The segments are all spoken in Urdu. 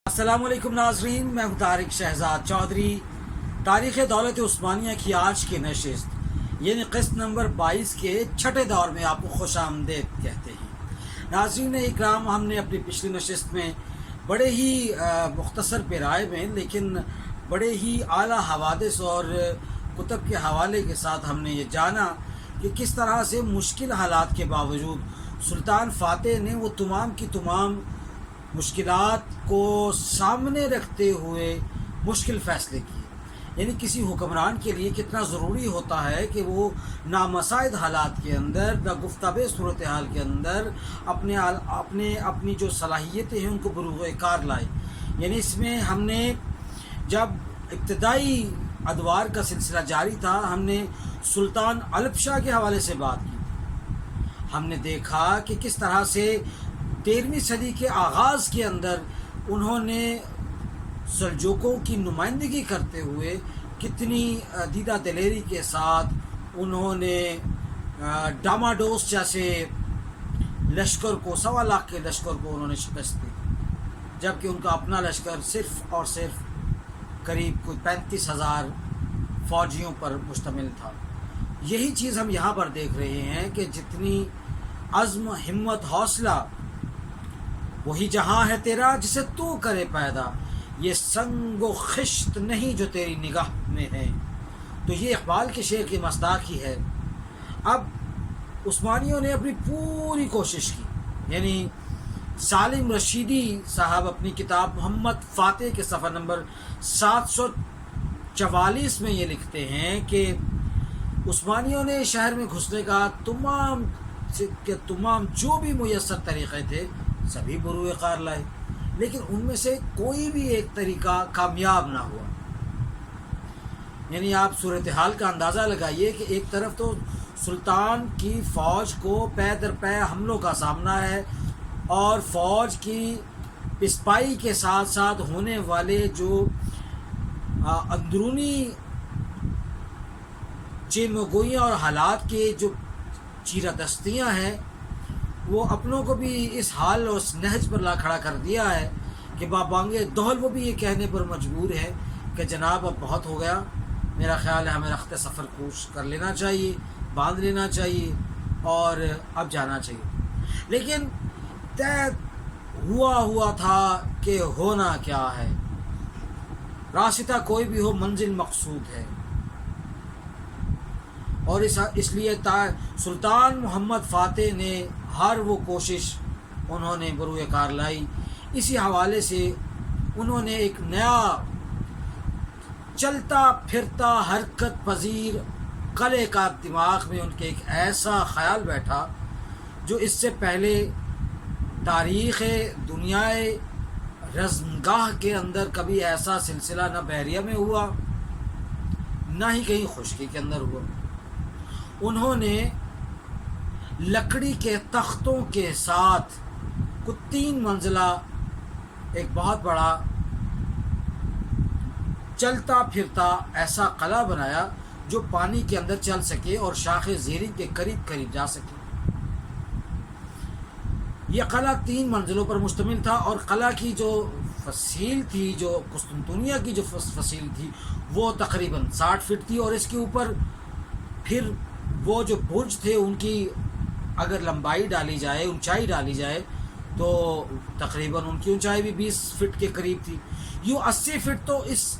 السلام علیکم ناظرین، میں ہوں طارق شہزاد چودھری۔ تاریخ دولت عثمانیہ کی آج کی نشست یعنی قسط نمبر 22 کے چھٹے دور میں آپ کو خوش آمدید کہتے ہیں۔ ناظرین اکرام، ہم نے اپنی پچھلی نشست میں بڑے ہی مختصر پیرائے میں لیکن بڑے ہی اعلیٰ حوادث اور کتب کے حوالے کے ساتھ ہم نے یہ جانا کہ کس طرح سے مشکل حالات کے باوجود سلطان فاتح نے وہ تمام کی تمام مشکلات کو سامنے رکھتے ہوئے مشکل فیصلے کیے۔ یعنی کسی حکمران کے لیے کتنا ضروری ہوتا ہے کہ وہ نامساعد حالات کے اندر، ناگفتہ صورتحال کے اندر اپنی جو صلاحیتیں ہیں ان کو بروئے کار لائے۔ یعنی اس میں ہم نے جب ابتدائی ادوار کا سلسلہ جاری تھا، ہم نے سلطان الپ شاہ کے حوالے سے بات کی۔ ہم نے دیکھا کہ کس طرح سے 13ویں صدی کے آغاز کے اندر انہوں نے سلجوقوں کی نمائندگی کرتے ہوئے کتنی دیدہ دلیری کے ساتھ انہوں نے ڈاماڈوس جیسے لشکر کو 1.25 لاکھ کے لشکر کو انہوں نے شکست دی، جبکہ ان کا اپنا لشکر صرف اور صرف قریب کوئی 35,000 فوجیوں پر مشتمل تھا۔ یہی چیز ہم یہاں پر دیکھ رہے ہیں کہ جتنی عزم، ہمت، حوصلہ، وہی جہاں ہے تیرا جسے تو کرے پیدا، یہ سنگ و خشت نہیں جو تیری نگاہ میں ہے۔ تو یہ اقبال کے شعر کی مصداقی ہے۔ اب عثمانیوں نے اپنی پوری کوشش کی، یعنی سالم رشیدی صاحب اپنی کتاب محمد فاتح کے صفحہ نمبر 744 میں یہ لکھتے ہیں کہ عثمانیوں نے شہر میں گھسنے کا تمام جو بھی میسر طریقے تھے سبھی بروئے کار لائے، لیکن ان میں سے کوئی بھی ایک طریقہ کامیاب نہ ہوا۔ یعنی آپ صورتحال کا اندازہ لگائیے کہ ایک طرف تو سلطان کی فوج کو پے در پے حملوں کا سامنا ہے، اور فوج کی پسپائی کے ساتھ ساتھ ہونے والے جو اندرونی چیمگوئیاں اور حالات کے جو چیرہ دستیاں ہیں وہ اپنوں کو بھی اس حال اور اس نہج پر لا کھڑا کر دیا ہے کہ بابانگے دہل وہ بھی یہ کہنے پر مجبور ہے کہ جناب اب بہت ہو گیا، میرا خیال ہے ہمیں رخت سفر کوش کر لینا چاہیے، باندھ لینا چاہیے اور اب جانا چاہیے۔ لیکن طے ہوا تھا کہ ہونا کیا ہے، راستہ کوئی بھی ہو منزل مقصود ہے، اور اس لیے سلطان محمد فاتح نے ہر وہ کوشش انہوں نے بروئے کار لائی۔ اسی حوالے سے انہوں نے ایک نیا چلتا پھرتا حرکت پذیر قلعے کا دماغ میں ان کے ایک ایسا خیال بیٹھا جو اس سے پہلے تاریخ دنیائے رزمگاہ کے اندر کبھی ایسا سلسلہ نہ بحریہ میں ہوا نہ ہی کہیں خشکی کے اندر ہوا۔ انہوں نے لکڑی کے تختوں کے ساتھ کچھ 3 منزلہ ایک بہت بڑا چلتا پھرتا ایسا قلعہ بنایا جو پانی کے اندر چل سکے اور شاخ زیریں کے قریب جا سکے۔ یہ قلعہ 3 منزلوں پر مشتمل تھا، اور قلعہ کی جو فصیل تھی، جو قسطنطنیہ کی جو فصیل تھی وہ تقریباً 60 فٹ تھی، اور اس کے اوپر پھر وہ جو برج تھے ان کی اگر لمبائی ڈالی جائے، اونچائی ڈالی جائے تو تقریباً ان کی اونچائی بھی 20 فٹ کے قریب تھی۔ یوں 80 فٹ تو اس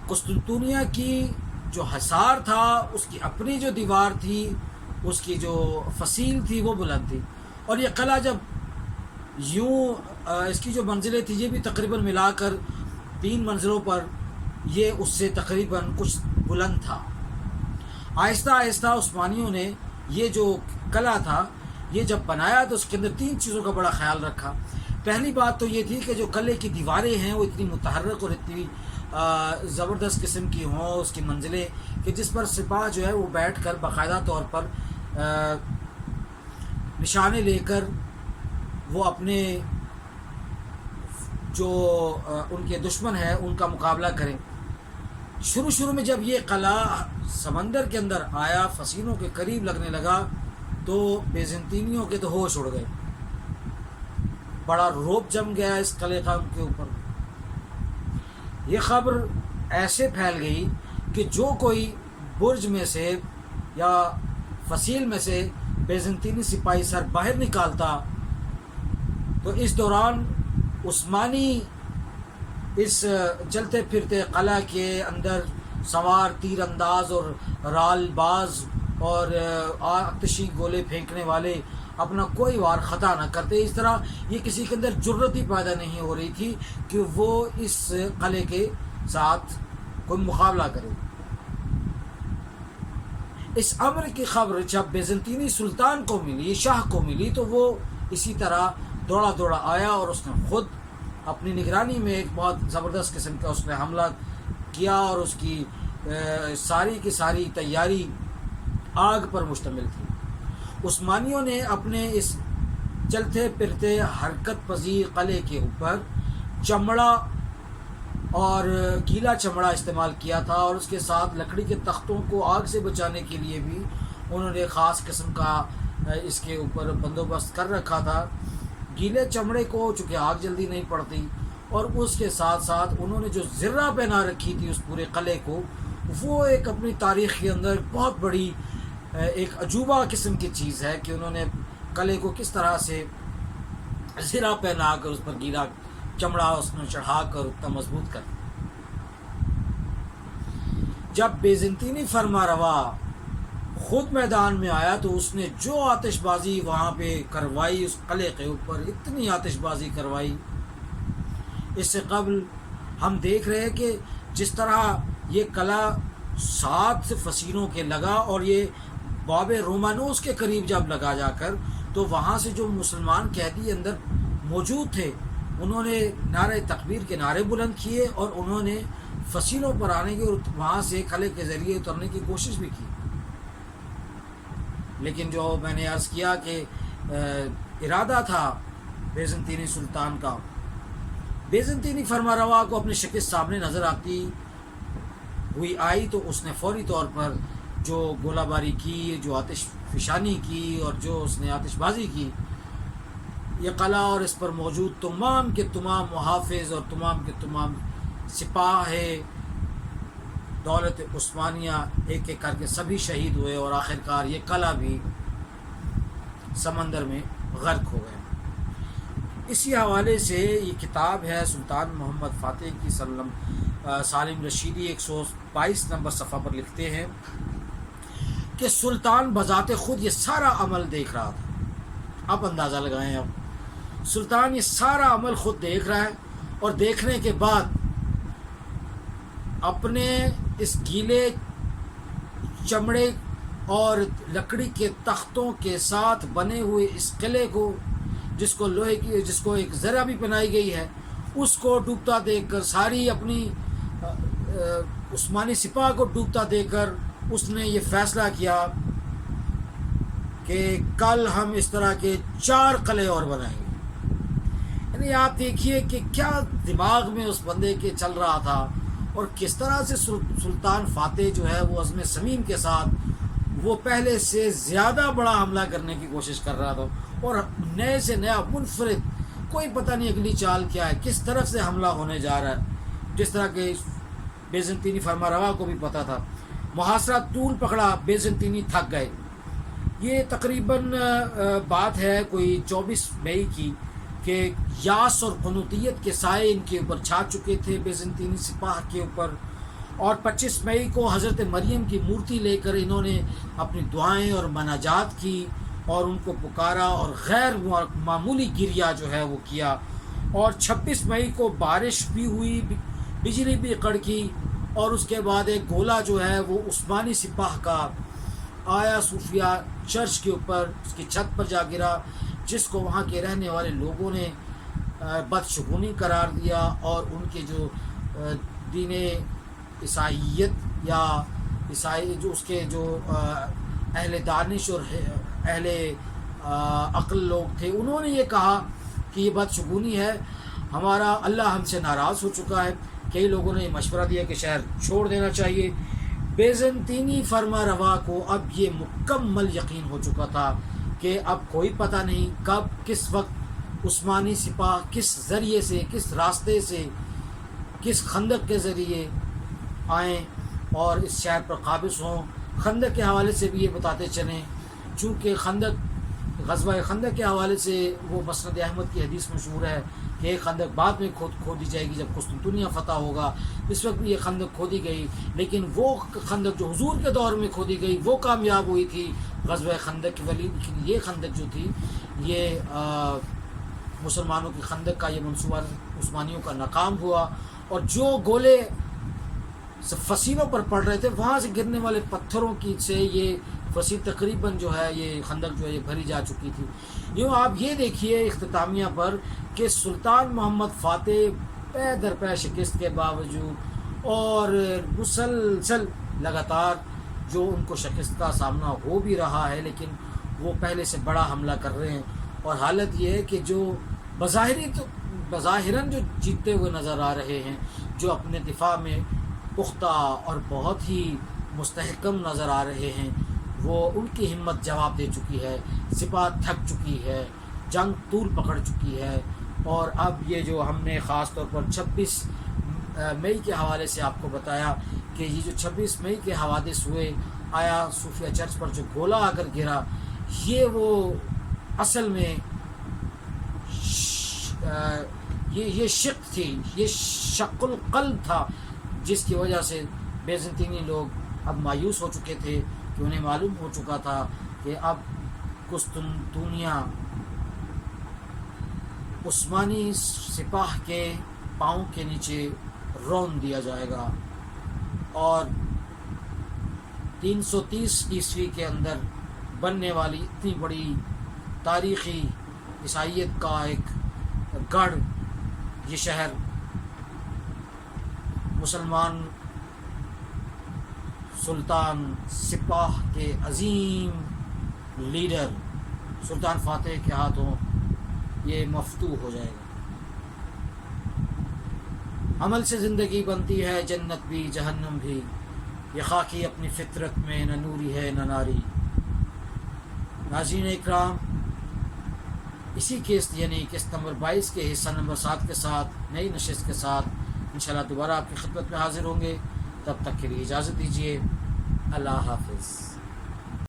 قسطنطنیہ کی جو حصار تھا، اس کی اپنی جو دیوار تھی، اس کی جو فصیل تھی وہ بلند تھی، اور یہ قلعہ جب یوں اس کی جو منزلیں تھی یہ بھی تقریباً ملا کر 3 منزلوں پر یہ اس سے تقریباً کچھ بلند تھا۔ آہستہ آہستہ عثمانیوں نے یہ جو قلعہ تھا یہ جب بنایا تو اس کے اندر 3 چیزوں کا بڑا خیال رکھا۔ پہلی بات تو یہ تھی کہ جو قلعے کی دیواریں ہیں وہ اتنی متحرک اور اتنی زبردست قسم کی ہوں، اس کی منزلیں کہ جس پر سپاہ جو ہے وہ بیٹھ کر باقاعدہ طور پر نشانے لے کر وہ اپنے جو ان کے دشمن ہیں ان کا مقابلہ کریں۔ شروع میں جب یہ قلعہ سمندر کے اندر آیا، فسینوں کے قریب لگنے لگا تو بیزنطینیوں کے تو ہوش اڑ گئے، بڑا روب جم گیا اس قلعے کا ان کے اوپر، یہ خبر ایسے پھیل گئی کہ جو کوئی برج میں سے یا فصیل میں سے بیزنطینی سپاہی سر باہر نکالتا تو اس دوران عثمانی اس چلتے پھرتے قلعہ کے اندر سوار تیر انداز اور رال باز اور آتشی گولے پھینکنے والے اپنا کوئی وار خطا نہ کرتے. اس طرح یہ کسی کے اندر جرت ہی پیدا نہیں ہو رہی تھی کہ وہ اس قلعے کے ساتھ کوئی مقابلہ کرے. اس امر کی خبر جب بیزنطینی سلطان کو ملی، شاہ کو ملی، تو وہ اسی طرح دوڑا دوڑا آیا اور اس نے خود اپنی نگرانی میں ایک بہت زبردست قسم کا اس نے حملہ کیا اور اس کی ساری کی ساری تیاری آگ پر مشتمل تھی. عثمانیوں نے اپنے اس چلتے پھرتے حرکت پذیر قلعے کے اوپر چمڑا اور گیلا چمڑا استعمال کیا تھا، اور اس کے ساتھ لکڑی کے تختوں کو آگ سے بچانے کے لیے بھی انہوں نے خاص قسم کا اس کے اوپر بندوبست کر رکھا تھا. گیلے چمڑے کو چونکہ آگ جلدی نہیں پڑتی، اور اس کے ساتھ ساتھ انہوں نے جو زرہ پہنا رکھی تھی اس پورے قلعے کو، وہ ایک اپنی تاریخ کے اندر بہت بڑی ایک عجوبہ قسم کی چیز ہے کہ انہوں نے قلعے کو کس طرح سے زرہ پہنا کر اس پر گیلا چمڑا اس میں چڑھا کر اتنا مضبوط کر. جب بیزنطینی فرما روا خود میدان میں آیا تو اس نے جو آتش بازی وہاں پہ کروائی اس قلعے کے اوپر، اتنی آتش بازی کروائی. اس سے قبل ہم دیکھ رہے ہیں کہ جس طرح یہ قلعہ 7 فصیلوں کے لگا، اور یہ باب رومانوس کے قریب جب لگا جا کر، تو وہاں سے جو مسلمان قیدی اندر موجود تھے انہوں نے نعرہ تکبیر کے نعرے بلند کیے، اور انہوں نے فصیلوں پر آنے کی اور وہاں سے قلعے کے ذریعے اترنے کی کوشش بھی کی. لیکن جو میں نے عرض کیا کہ ارادہ تھا بیزنطینی سلطان کا، بیزنطینی فرما روا کو اپنی شکست سامنے نظر آئی تو اس نے فوری طور پر جو گولہ باری کی، جو آتش فشانی کی، اور جو اس نے آتش بازی کی، یہ قلعہ اور اس پر موجود تمام کے تمام محافظ اور تمام کے تمام سپاہ دولت عثمانیہ ایک ایک کر کے سبھی شہید ہوئے، اور آخرکار یہ قلعہ بھی سمندر میں غرق ہو گئے. اسی حوالے سے یہ کتاب ہے سلطان محمد فاتح کی سالم رشیدی 122 نمبر صفحہ پر لکھتے ہیں کہ سلطان بذات خود یہ سارا عمل دیکھ رہا تھا. آپ اندازہ لگائیں، اب سلطان یہ سارا عمل خود دیکھ رہا ہے، اور دیکھنے کے بعد اپنے اس گیلے چمڑے اور لکڑی کے تختوں کے ساتھ بنے ہوئے اس قلعے کو، جس کو لوہے کی، جس کو ایک زرہ بھی پہنائی گئی ہے، اس کو ڈوبتا دیکھ کر، ساری اپنی عثمانی سپاہ کو ڈوبتا دیکھ کر، اس نے یہ فیصلہ کیا کہ کل ہم اس طرح کے 4 قلعے اور بنائیں گے. یعنی آپ دیکھیے کہ کیا دماغ میں اس بندے کے چل رہا تھا، اور کس طرح سے سلطان فاتح جو ہے وہ عزم صمیم کے ساتھ وہ پہلے سے زیادہ بڑا حملہ کرنے کی کوشش کر رہا تھا، اور نئے سے نیا منفرد، کوئی پتہ نہیں اگلی چال کیا ہے، کس طرف سے حملہ ہونے جا رہا ہے. جس طرح کہ بیزنطینی فرما روا کو بھی پتہ تھا. محاصرہ طول پکڑا، بیزنطینی تھک گئے. یہ تقریباً بات ہے کوئی 24 مئی کی کہ یاس اور قنوطیت کے سائے ان کے اوپر چھا چکے تھے بیزنطینی سپاہ کے اوپر، اور 25 مئی کو حضرت مریم کی مورتی لے کر انہوں نے اپنی دعائیں اور مناجات کی، اور ان کو پکارا، اور غیر معمولی گریہ جو ہے وہ کیا. اور 26 مئی کو بارش بھی ہوئی، بجلی بھی کڑکی، اور اس کے بعد ایک گولہ جو ہے وہ عثمانی سپاہ کا آیا صوفیہ چرچ کے اوپر، اس کی چھت پر جا گرا، جس کو وہاں کے رہنے والے لوگوں نے بدشگونی قرار دیا، اور ان کے جو دین عیسائیت یا عیسائی جو اس کے جو اہل دانش اور اہل عقل لوگ تھے، انہوں نے یہ کہا کہ یہ بدشگونی ہے، ہمارا اللہ ہم سے ناراض ہو چکا ہے. کئی لوگوں نے مشورہ دیا کہ شہر چھوڑ دینا چاہیے. بیزنطینی فرما روا کو اب یہ مکمل یقین ہو چکا تھا کہ اب کوئی پتہ نہیں کب کس وقت عثمانی سپاہ کس ذریعے سے، کس راستے سے، کس خندق کے ذریعے آئیں اور اس شہر پر قابض ہوں۔ خندق کے حوالے سے بھی یہ بتاتے چلیں، چونکہ غزوہ خندق کے حوالے سے وہ مسند احمد کی حدیث مشہور ہے کہ ایک خندق بعد میں کھودی جائے گی جب قسطنطنیہ فتح ہوگا، اس وقت بھی یہ خندق کھودی گئی، لیکن وہ خندق جو حضور کے دور میں کھودی گئی وہ کامیاب ہوئی تھی غزوہ خندق کی ولی، لیکن یہ خندق جو تھی یہ مسلمانوں کی خندق کا یہ منصوبہ عثمانیوں کا ناکام ہوا، اور جو گولے فصیلوں پر پڑ رہے تھے وہاں سے گرنے والے پتھروں کی سے یہ فصیل تقریباً جو ہے یہ خندق جو ہے یہ بھری جا چکی تھی۔ یوں آپ یہ دیکھیے اختتامیہ پر کہ سلطان محمد فاتح پے در پے شکست کے باوجود اور مسلسل لگاتار جو ان کو شکست کا سامنا ہو بھی رہا ہے، لیکن وہ پہلے سے بڑا حملہ کر رہے ہیں، اور حالت یہ ہے کہ جو بظاہراً جو جیتتے ہوئے نظر آ رہے ہیں، جو اپنے دفاع میں پختہ اور بہت ہی مستحکم نظر آ رہے ہیں، وہ ان کی ہمت جواب دے چکی ہے، سپاہ تھک چکی ہے، جنگ طول پکڑ چکی ہے، اور اب یہ جو ہم نے خاص طور پر 26 مئی کے حوالے سے آپ کو بتایا کہ یہ جو 26 مئی کے حوادث ہوئے، آیا صوفیہ چرچ پر جو گولہ آ کر گرا، یہ وہ اصل میں یہ شق تھی، یہ شق القلب تھا، جس کی وجہ سے بیزنطینی لوگ اب مایوس ہو چکے تھے کہ انہیں معلوم ہو چکا تھا کہ اب قسطنطنیہ عثمانی سپاہ کے پاؤں کے نیچے رون دیا جائے گا، اور 330 عیسوی کے اندر بننے والی اتنی بڑی تاریخی عیسائیت کا ایک گڑھ، یہ شہر مسلمان سلطان سپاہ کے عظیم لیڈر سلطان فاتح کے ہاتھوں یہ مفتوح ہو جائے گا۔ عمل سے زندگی بنتی ہے جنت بھی جہنم بھی، یہ خاکی اپنی فطرت میں نہ نوری ہے نہ ناری۔ ناظرین اکرام، اسی قسط یعنی قسط نمبر 22 کے حصہ نمبر 7 کے ساتھ نئی نشست کے ساتھ انشاءاللہ دوبارہ آپ کی خدمت میں حاضر ہوں گے۔ تب تک کے لیے اجازت دیجیے، اللہ حافظ۔